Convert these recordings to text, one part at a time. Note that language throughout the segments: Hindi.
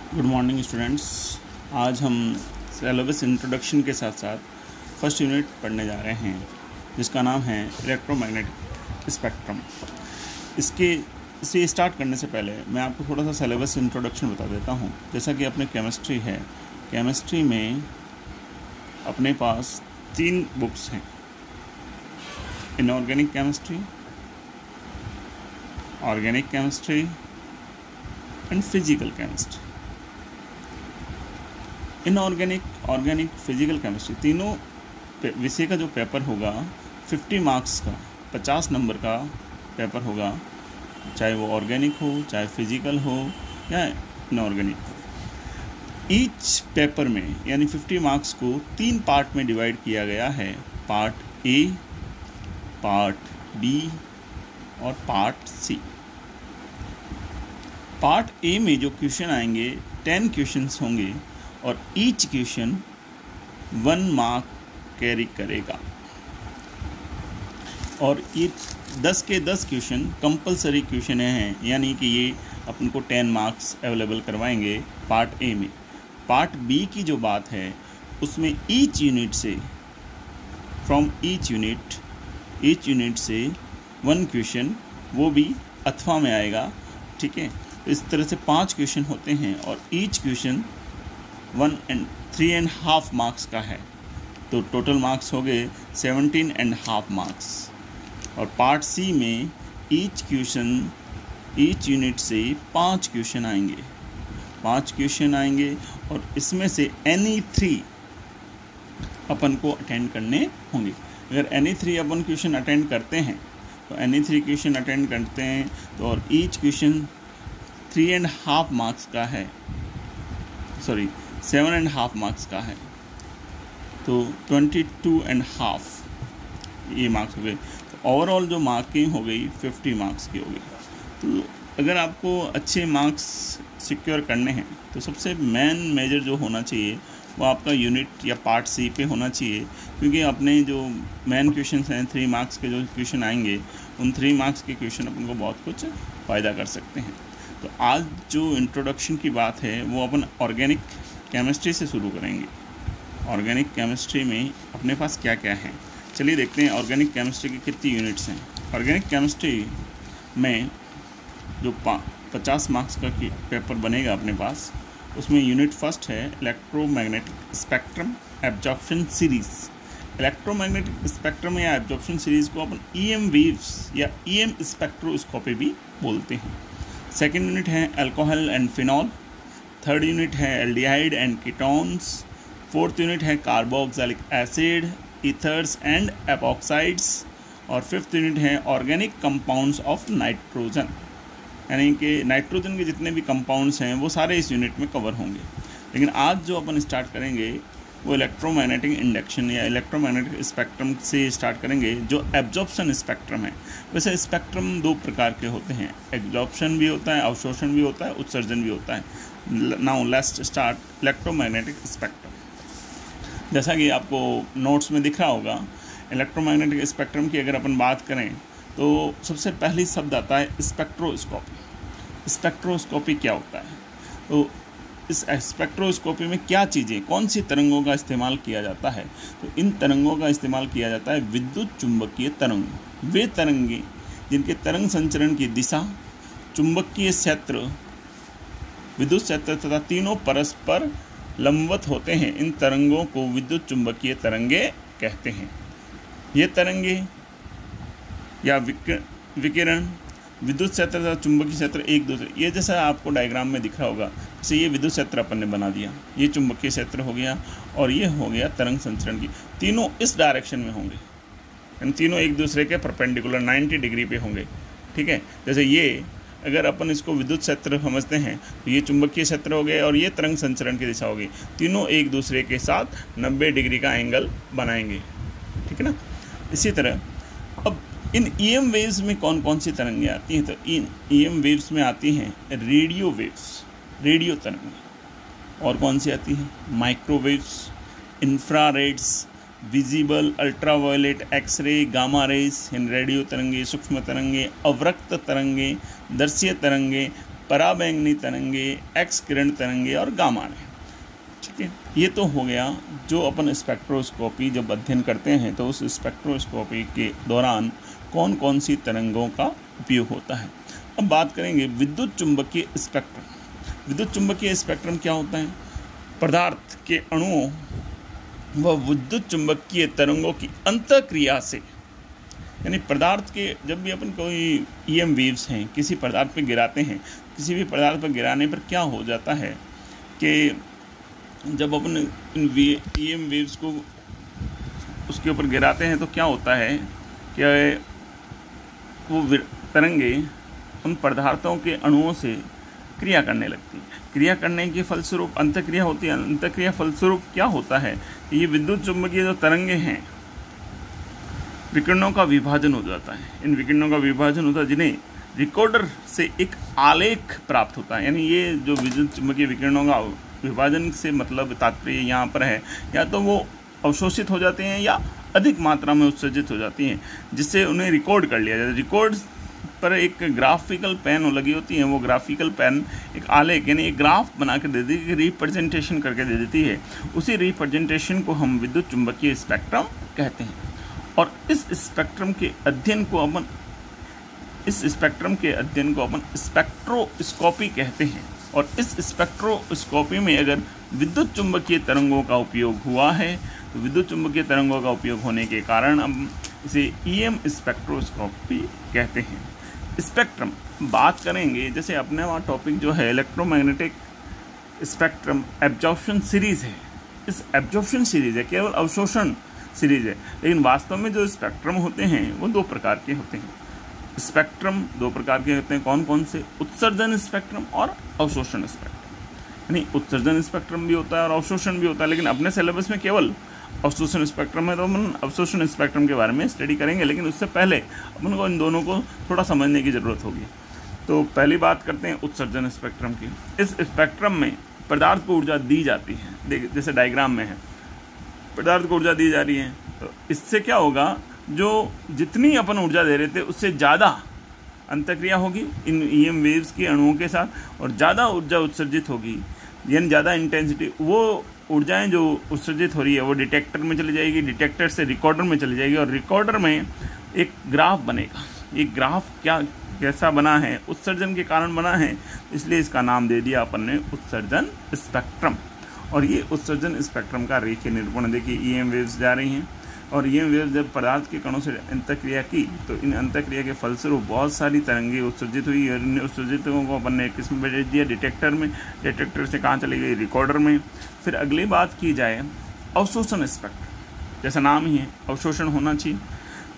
Good morning students. आज हम सिलेबस इंट्रोडक्शन के साथ साथ फर्स्ट यूनिट पढ़ने जा रहे हैं जिसका नाम है इलेक्ट्रोमैग्नेटिक स्पेक्ट्रम। इसे स्टार्ट करने से पहले मैं आपको थोड़ा सा सिलेबस इंट्रोडक्शन बता देता हूँ। जैसा कि अपने केमिस्ट्री है, केमिस्ट्री में अपने पास 3 बुक्स हैं: inorganic chemistry, organic chemistry and physical chemistry. Inorganic, organic, physical chemistry तीनों विषय का जो पेपर होगा 50 मार्क्स का, 50 नंबर का पेपर होगा, चाहे वो ऑर्गेनिक हो, चाहे फिजिकल हो या इनऑर्गेनिक हो। ईच पेपर में यानी 50 मार्क्स को 3 पार्ट में डिवाइड किया गया है: पार्ट ए, पार्ट बी और पार्ट सी। पार्ट ए में जो क्वेश्चन आएंगे 10 क्वेश्चंस होंगे और ईच क्वेश्चन 1 मार्क कैरी करेगा। और ये 10 के 10 क्वेश्चन कंपलसरी क्वेश्चन हैं, यानी कि ये अपन को 10 मार्क्स अवेलेबल करवाएंगे पार्ट ए में। पार्ट बी की जो बात है उसमें ईच यूनिट से, फ्रॉम ईच यूनिट से 1 क्वेश्चन, वो भी अथवा में आएगा। ठीक है, तो इस तरह से 5 क्वेश्चन होते हैं और ईच क्वेश्चन 3.5 मार्क्स का है, तो टोटल मार्क्स हो गए 17.5 मार्क्स। और पार्ट सी में ईच यूनिट से 5 क्वेश्चन आएंगे और इसमें से एनी 3 अपन को अटेंड करने होंगे। अगर एनी 3 अपन क्वेश्चन अटेंड करते हैं तो और ईच क्वेश्चन 3.5 मार्क्स का है, 7.5 मार्क्स का है, तो 22.5 ये मार्क्स हो गए। तो ओवरऑल जो मार्किंग हो गई 50 मार्क्स की हो गई। तो अगर आपको अच्छे मार्क्स सिक्योर करने हैं तो सबसे मेजर जो होना चाहिए वो आपका यूनिट या पार्ट सी पे होना चाहिए, क्योंकि अपने जो मेन क्वेश्चन हैं 3 मार्क्स के जो क्वेश्चन आएंगे, उन 3 मार्क्स के क्वेश्चन अपन को बहुत कुछ फ़ायदा कर सकते हैं। तो आज जो इंट्रोडक्शन की बात है वो अपन ऑर्गेनिक केमिस्ट्री से शुरू करेंगे। ऑर्गेनिक केमिस्ट्री में अपने पास क्या क्या है, चलिए देखते हैं। ऑर्गेनिक केमिस्ट्री की कितनी यूनिट्स हैं। ऑर्गेनिक केमिस्ट्री में जो 50 मार्क्स का पेपर बनेगा अपने पास, उसमें यूनिट फर्स्ट है electromagnetic spectrum absorption series. Electromagnetic spectrum या एब्जॉर्प्शन सीरीज़ को अपन EM वेव्स या EM स्पेक्ट्रोस्कोपी भी बोलते हैं। सेकेंड यूनिट है alcohol and phenol. Third unit है aldehyde and ketones. Fourth unit है carboxylic acid, ethers and epoxides. और फिफ्थ यूनिट है ऑर्गेनिक कंपाउंड्स ऑफ नाइट्रोजन, यानी कि नाइट्रोजन के जितने भी कंपाउंड्स हैं वो सारे इस यूनिट में कवर होंगे। लेकिन आज जो अपन स्टार्ट करेंगे वो इलेक्ट्रोमैग्नेटिक इंडक्शन या इलेक्ट्रोमैग्नेटिक स्पेक्ट्रम से स्टार्ट करेंगे, जो एब्जॉर्प्शन स्पेक्ट्रम है। वैसे स्पेक्ट्रम 2 प्रकार के होते हैं, एब्जॉर्प्शन भी होता है, अवशोषण भी होता है, उत्सर्जन भी होता है। Now let's start electromagnetic spectrum. जैसा कि आपको नोट्स में दिख रहा होगा, इलेक्ट्रोमैग्नेटिक स्पेक्ट्रम की अगर अपन बात करें तो सबसे पहली शब्द आता है स्पेक्ट्रोस्कोपी। स्पेक्ट्रोस्कोपी क्या होता है? तो इस स्पेक्ट्रोस्कोपी में क्या चीज़ें, कौन सी तरंगों का इस्तेमाल किया जाता है? तो इन तरंगों का इस्तेमाल किया जाता है विद्युत चुंबकीय तरंग। वे तरंगे जिनके तरंग संचरण की दिशा, चुंबकीय क्षेत्र, विद्युत क्षेत्र तथा तीनों परस्पर लंबवत होते हैं, इन तरंगों को विद्युत चुंबकीय तरंगे कहते हैं। ये तरंगे या विकिरण, विद्युत क्षेत्र तथा चुंबकीय क्षेत्र एक दूसरे, ये जैसा आपको डायग्राम में दिख रहा होगा, जैसे ये विद्युत क्षेत्र अपन ने बना दिया, ये चुंबकीय क्षेत्र हो गया और ये हो गया तरंग संचरण की। तीनों इस डायरेक्शन में होंगे, यानी तीनों एक दूसरे के परपेंडिकुलर 90 डिग्री पे होंगे। ठीक है, जैसे ये अगर अपन इसको विद्युत क्षेत्र समझते हैं तो ये चुंबकीय क्षेत्र हो गए और ये तरंग संचरण की दिशा होगी। तीनों एक दूसरे के साथ 90 डिग्री का एंगल बनाएंगे। ठीक है ना। इसी तरह अब इन EM वेव्स में कौन कौन सी तरंगें आती हैं? तो इन EM वेव्स में आती हैं रेडियो वेव्स, रेडियो तरंगें। और कौन सी आती हैं? Microwaves, infrareds, visible, ultraviolet, X ray, gamma rays, radio तरंगे, सूक्ष्म तरंगे, अवरक्त तरंगे, दर्शीय तरंगे, पराबैंगनी तरंगे, एक्स किरण तरंगे और गामा रे। ठीक है, ये तो हो गया जो अपन स्पेक्ट्रोस्कोपी जब अध्ययन करते हैं तो उस स्पेक्ट्रोस्कोपी के दौरान कौन कौन सी तरंगों का उपयोग होता है। अब बात करेंगे विद्युत चुंबकीय स्पेक्ट्रम। विद्युत चुंबकीय स्पेक्ट्रम क्या होता है? पदार्थ के अणुओं व विद्युत चुंबकीय तरंगों की अंतःक्रिया से, यानी पदार्थ के जब भी अपन कोई ईएम वेव्स हैं किसी पदार्थ पर गिराते हैं, किसी भी पदार्थ पर गिराने पर क्या हो जाता है कि जब अपन इन ईएम वेव्स को उसके ऊपर गिराते हैं तो क्या होता है कि वो तरंगे उन पदार्थों के अणुओं से क्रिया करने लगती है। क्रिया करने के फलस्वरूप अंतःक्रिया होती है। अंतःक्रिया फलस्वरूप क्या होता है कि ये विद्युत चुंबकीय जो तरंगे हैं विकिरणों का विभाजन हो जाता है। इन विकिरणों का विभाजन होता है जिन्हें रिकॉर्डर से एक आलेख प्राप्त होता है। यानी ये जो विद्युत चुंबकीय विकिरणों का विभाजन से मतलब तात्पर्य यहाँ पर है या तो वो अवशोषित हो जाते हैं या अधिक मात्रा में उत्सर्जित हो जाती हैं, जिससे उन्हें रिकॉर्ड कर लिया जाता है। रिकॉर्ड पर एक ग्राफिकल पेन लगी होती है, वो ग्राफिकल पेन एक आलेख यानी एक ग्राफ बना के दे देती है, रिप्रेजेंटेशन करके दे देती है। उसी रिप्रेजेंटेशन को हम विद्युत चुंबकीय स्पेक्ट्रम कहते हैं। और इस स्पेक्ट्रम के अध्ययन को अपन स्पेक्ट्रोस्कोपी कहते हैं। और इस स्पेक्ट्रोस्कोपी में अगर विद्युत चुंबकीय तरंगों का उपयोग हुआ है तो विद्युत चुंबकीय तरंगों का उपयोग होने के कारण हम इसे ईएम स्पेक्ट्रोस्कोपी कहते हैं। स्पेक्ट्रम बात करेंगे, जैसे अपने वहाँ टॉपिक जो है इलेक्ट्रोमैग्नेटिक स्पेक्ट्रम एब्जॉर्प्शन सीरीज़ है। इस एब्जॉर्प्शन सीरीज़ है, केवल अवशोषण सीरीज़ है, लेकिन वास्तव में जो स्पेक्ट्रम होते हैं वो दो प्रकार के होते हैं। स्पेक्ट्रम दो प्रकार के होते हैं, कौन कौन से? उत्सर्जन स्पेक्ट्रम और अवशोषण स्पेक्ट्रम। यानी उत्सर्जन स्पेक्ट्रम भी होता है और अवशोषण भी होता है, लेकिन अपने सिलेबस में केवल अवशोषण स्पेक्ट्रम है तो अपन अवशोषण स्पेक्ट्रम के बारे में स्टडी करेंगे। लेकिन उससे पहले अपन को इन दोनों को थोड़ा समझने की ज़रूरत होगी। तो पहली बात करते हैं उत्सर्जन स्पेक्ट्रम की। इस स्पेक्ट्रम में पदार्थ को ऊर्जा दी जाती है। देख, जैसे डायग्राम में है, पदार्थ को ऊर्जा दी जा रही है, तो इससे क्या होगा, जो जितनी अपन ऊर्जा दे रहे थे उससे ज़्यादा अंतःक्रिया होगी इन ईएम वेव्स के अणुओं के साथ और ज़्यादा ऊर्जा उत्सर्जित होगी, यानी ज़्यादा इंटेंसिटी। वो ऊर्जाएं जो उत्सर्जित हो रही है वो डिटेक्टर में चली जाएगी, डिटेक्टर से रिकॉर्डर में चली जाएगी और रिकॉर्डर में एक ग्राफ बनेगा। ये ग्राफ कैसा बना है? उत्सर्जन के कारण बना है, इसलिए इसका नाम दे दिया अपन ने उत्सर्जन स्पेक्ट्रम। और ये उत्सर्जन स्पेक्ट्रम का रेखीय निरूपण, देखिए ईएम वेव्स जा रही हैं और ईएम वेव्स जब पदार्थ के कणों से अंतःक्रिया की तो इन अंतःक्रिया के फलस्वरूप बहुत सारी तरंगें उत्सर्जित हुई और इन उत्सर्जितों को अपन ने किस में भेज दिया? डिटेक्टर में। डिटेक्टर से कहाँ चली गई? रिकॉर्डर में। फिर अगली बात की जाए अवशोषण स्पेक्ट्रम, जैसा नाम ही है अवशोषण होना चाहिए।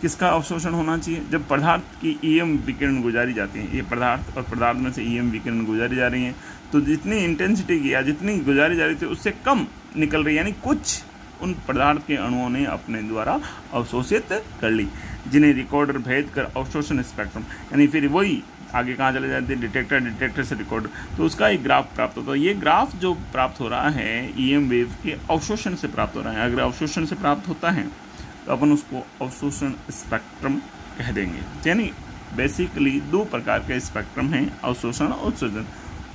किसका अवशोषण होना चाहिए? जब पदार्थ की ईएम विकिरण गुजारी जाती है, ये पदार्थ और पदार्थ में से ईएम विकिरण गुजारी जा रही हैं, तो जितनी इंटेंसिटी की या जितनी गुजारी जा रही थी उससे कम निकल रही है, यानी कुछ उन पदार्थ के अणुओं ने अपने द्वारा अवशोषित कर ली, जिन्हें रिकॉर्डर भेज कर अवशोषण स्पेक्ट्रम, यानी फिर वही आगे कहाँ चले जाते हैं? डिटेक्टर, डिटेक्टर से रिकॉर्डर, तो उसका एक ग्राफ प्राप्त होता है। ये ग्राफ जो प्राप्त हो रहा है ईएम वेव के अवशोषण से प्राप्त हो रहा है। अगर अवशोषण से प्राप्त होता है तो अपन उसको अवशोषण स्पेक्ट्रम कह देंगे। यानी बेसिकली दो प्रकार के स्पेक्ट्रम हैं, अवशोषण और उत्सर्जन।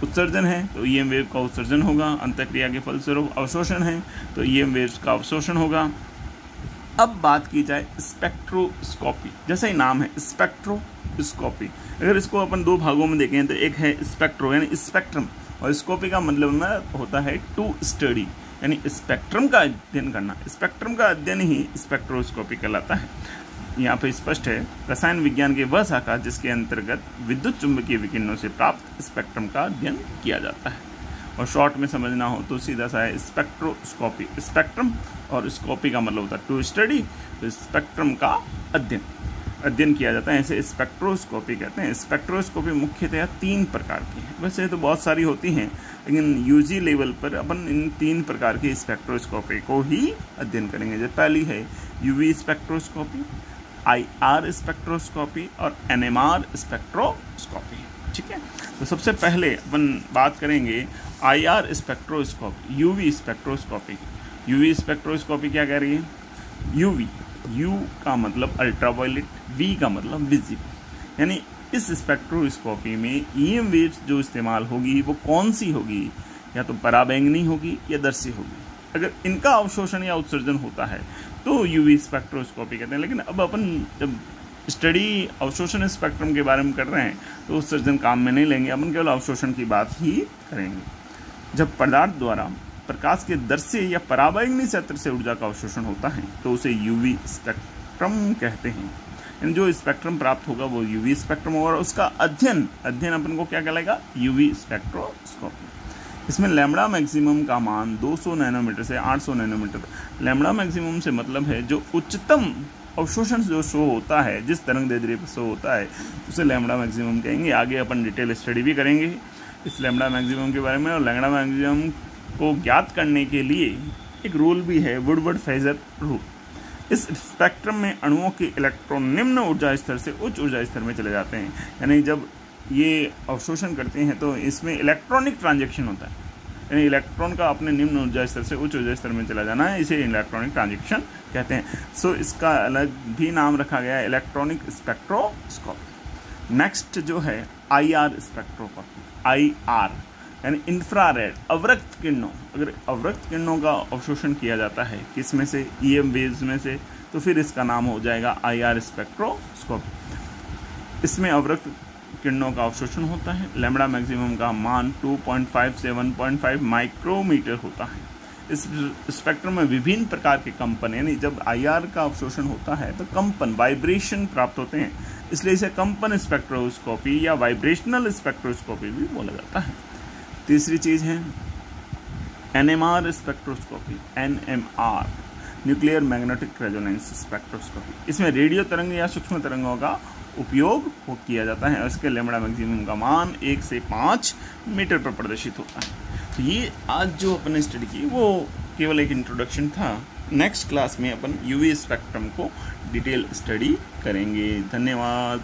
उत्सर्जन है तो ईएम वेव का उत्सर्जन होगा, अंतःक्रिया के फलस्वरूप। अवशोषण है तो ईएम वेव्स का अवशोषण होगा। अब बात की जाए स्पेक्ट्रोस्कोपी, जैसा ही नाम है स्पेक्ट्रोस्कोपी। अगर इसको अपन दो भागों में देखें तो एक है स्पेक्ट्रो यानी स्पेक्ट्रम, और स्कोपी का मतलब होता है टू स्टडी, यानी स्पेक्ट्रम का अध्ययन करना। स्पेक्ट्रम का अध्ययन ही स्पेक्ट्रोस्कोपी कहलाता है। यहाँ पे स्पष्ट है, रसायन विज्ञान के वह शाखा जिसके अंतर्गत विद्युत चुंबकीय विकिरणों से प्राप्त स्पेक्ट्रम का अध्ययन किया जाता है। और शॉर्ट में समझना हो तो सीधा सा है स्पेक्ट्रोस्कोपी। स्पेक्ट्रम और स्कोपी का मतलब होता है टू स्टडी, तो स्पेक्ट्रम का अध्ययन किया जाता है, इसे स्पेक्ट्रोस्कोपी कहते हैं। स्पेक्ट्रोस्कोपी मुख्यतः 3 प्रकार की है, वैसे तो बहुत सारी होती हैं, लेकिन यूजी लेवल पर अपन इन 3 प्रकार की स्पेक्ट्रोस्कोपी को ही अध्ययन करेंगे। जो पहली है यूवी स्पेक्ट्रोस्कोपी, आईआर स्पेक्ट्रोस्कोपी और एनएमआर स्पेक्ट्रोस्कोपी। ठीक है, तो सबसे पहले अपन बात करेंगे IR spectroscopy, UV spectroscopy. UV spectroscopy क्या कह रही है? यूवी, यू का मतलब अल्ट्रावायलेट, वी का मतलब विजिबल, यानी इस स्पेक्ट्रोस्कोपी में ईएम वेव्स जो इस्तेमाल होगी वो कौन सी होगी, या तो पराबैंगनी होगी या दर्शी होगी। अगर इनका अवशोषण या उत्सर्जन होता है तो यूवी स्पेक्ट्रोस्कोपी कहते हैं। लेकिन अब अपन जब स्टडी अवशोषण स्पेक्ट्रम के बारे में कर रहे हैं तो उत्सर्जन काम में नहीं लेंगे, अपन केवल अवशोषण की बात ही करेंगे। जब पदार्थ द्वारा प्रकाश के दर्शी या पराबैंगनी क्षेत्र से ऊर्जा का अवशोषण होता है तो उसे यूवी स्पेक्ट्रम कहते हैं। जो स्पेक्ट्रम प्राप्त होगा वो यूवी स्पेक्ट्रम होगा, और उसका अध्ययन अपन को क्या कहलाएगा, यूवी स्पेक्ट्रोस्कोपी। इसमें लैम्बडा मैक्सिमम का मान 200 नैनोमीटर से 800 नैनोमीटर। लैम्बडा मैक्सिमम से मतलब है जो उच्चतम अवशोषण जो शो होता है, जिस तरंग दैर्ध्य पर शो होता है उसे लैम्बडा मैक्सिमम कहेंगे। आगे अपन डिटेल स्टडी भी करेंगे इस लैम्बडा मैक्सिमम के बारे में। और लैम्बडा मैक्सिमम को ज्ञात करने के लिए एक रूल भी है, वुडवर्ड-फेजर रूल। इस स्पेक्ट्रम में अणुओं के इलेक्ट्रॉन निम्न ऊर्जा स्तर से उच्च ऊर्जा स्तर में चले जाते हैं। यानी जब ये अवशोषण करते हैं तो इसमें इलेक्ट्रॉनिक ट्रांजैक्शन होता है, यानी इलेक्ट्रॉन का अपने निम्न ऊर्जा स्तर से उच्च ऊर्जा स्तर में चला जाना है, इसे इलेक्ट्रॉनिक ट्रांजैक्शन कहते हैं। सो इसका अलग भी नाम रखा गया है, इलेक्ट्रॉनिक स्पेक्ट्रोस्कोपी। नेक्स्ट जो है IR स्पेक्ट्रोस्कोपी। IR यानी इंफ्रारेड, अवरक्त किरणों। अगर अवरक्त किरणों का अवशोषण किया जाता है किस में से, EM वेव्स में से, तो फिर इसका नाम हो जाएगा IR स्पेक्ट्रोस्कोपी। इसमें अवरक्त किरणों का अवशोषण होता है। लैम्बडा मैक्सिमम का मान 2.5 से 1.5 माइक्रोमीटर होता है। इस स्पेक्ट्रम में विभिन्न प्रकार के कंपन, यानी जब IR का अवशोषण होता है तो कंपन, वाइब्रेशन प्राप्त होते हैं, इसलिए इसे कंपन स्पेक्ट्रोस्कोपी या वाइब्रेशनल स्पेक्ट्रोस्कोपी भी बोला जाता है। तीसरी चीज़ है NMR spectroscopy. NMR nuclear magnetic resonance spectroscopy. इसमें रेडियो तरंग या सूक्ष्म तरंगों का उपयोग किया जाता है। इसके लैम्बडा मैक्सिमम का मान 1 से 5 मीटर पर प्रदर्शित होता है। तो ये आज जो अपन ने स्टडी की वो केवल एक इंट्रोडक्शन था। नेक्स्ट क्लास में अपन यूवी स्पेक्ट्रम को डिटेल स्टडी करेंगे। धन्यवाद।